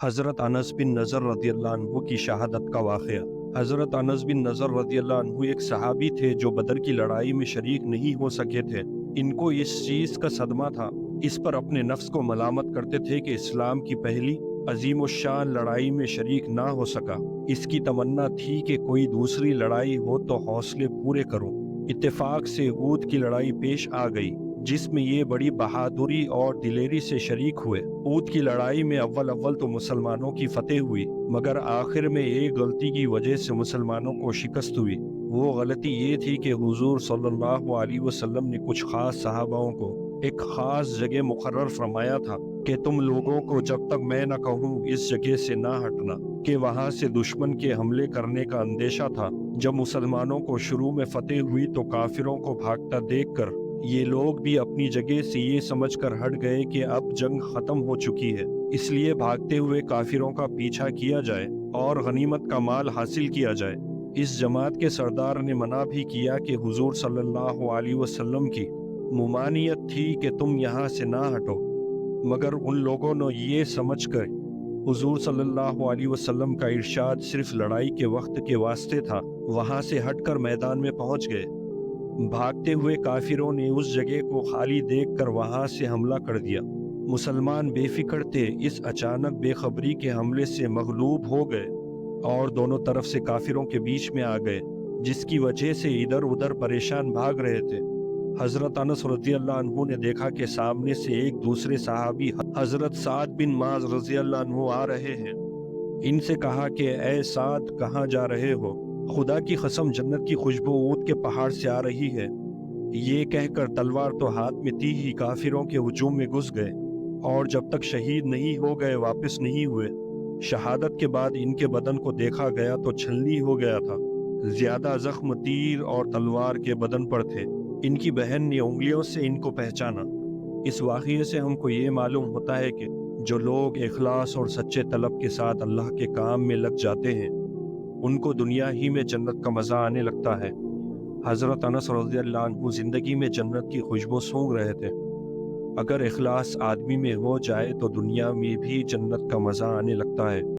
حضرت انس بن نضر رضی اللہ عنہ کی شہادت کا واقعہ۔ حضرت انس بن نضر رضی اللہ عنہ ایک صحابی تھے جو بدر کی لڑائی میں شریک نہیں ہو سکے تھے۔ ان کو اس چیز کا صدمہ تھا، اس پر اپنے نفس کو ملامت کرتے تھے کہ اسلام کی پہلی عظیم الشان لڑائی میں شریک نہ ہو سکا۔ اس کی تمنا تھی کہ کوئی دوسری لڑائی ہو تو حوصلے پورے کروں۔ اتفاق سے احد کی لڑائی پیش آ گئی، جس میں یہ بڑی بہادری اور دلیری سے شریک ہوئے۔ احد کی لڑائی میں اول تو مسلمانوں کی فتح ہوئی، مگر آخر میں ایک غلطی کی وجہ سے مسلمانوں کو شکست ہوئی۔ وہ غلطی یہ تھی کہ حضور صلی اللہ علیہ وسلم نے کچھ خاص صحاباؤں کو ایک خاص جگہ مقرر فرمایا تھا کہ تم لوگوں کو جب تک میں نہ کہوں اس جگہ سے نہ ہٹنا، کہ وہاں سے دشمن کے حملے کرنے کا اندیشہ تھا۔ جب مسلمانوں کو شروع میں فتح ہوئی تو کافروں کو بھاگتا دیکھ کر یہ لوگ بھی اپنی جگہ سے یہ سمجھ کر ہٹ گئے کہ اب جنگ ختم ہو چکی ہے، اس لیے بھاگتے ہوئے کافروں کا پیچھا کیا جائے اور غنیمت کا مال حاصل کیا جائے۔ اس جماعت کے سردار نے منع بھی کیا کہ حضور صلی اللہ علیہ وسلم کی ممانعت تھی کہ تم یہاں سے نہ ہٹو، مگر ان لوگوں نے یہ سمجھ کر حضور صلی اللہ علیہ وسلم کا ارشاد صرف لڑائی کے وقت کے واسطے تھا، وہاں سے ہٹ کر میدان میں پہنچ گئے۔ بھاگتے ہوئے کافروں نے اس جگہ کو خالی دیکھ کر وہاں سے حملہ کر دیا۔ مسلمان بے فکر تھے، اس اچانک بے خبری کے حملے سے مغلوب ہو گئے اور دونوں طرف سے کافروں کے بیچ میں آ گئے، جس کی وجہ سے ادھر ادھر پریشان بھاگ رہے تھے۔ حضرت انس رضی اللہ عنہ نے دیکھا کہ سامنے سے ایک دوسرے صحابی حضرت سعد بن معاذ رضی اللہ عنہ آ رہے ہیں۔ ان سے کہا کہ اے سعد، کہاں جا رہے ہو؟ خدا کی قسم جنت کی خوشبو احد کے پہاڑ سے آ رہی ہے۔ یہ کہہ کر تلوار تو ہاتھ میں تھی ہی کافروں کے ہجوم میں گھس گئے، اور جب تک شہید نہیں ہو گئے واپس نہیں ہوئے۔ شہادت کے بعد ان کے بدن کو دیکھا گیا تو چھلنی ہو گیا تھا، زیادہ زخم تیر اور تلوار کے بدن پر تھے۔ ان کی بہن نے انگلیوں سے ان کو پہچانا۔ اس واقعے سے ہم کو یہ معلوم ہوتا ہے کہ جو لوگ اخلاص اور سچے طلب کے ساتھ اللہ کے کام میں لگ جاتے ہیں، ان کو دنیا ہی میں جنت کا مزہ آنے لگتا ہے۔ حضرت انس رضی اللہ عنہ زندگی میں جنت کی خوشبو سونگھ رہے تھے۔ اگر اخلاص آدمی میں ہو جائے تو دنیا میں بھی جنت کا مزہ آنے لگتا ہے۔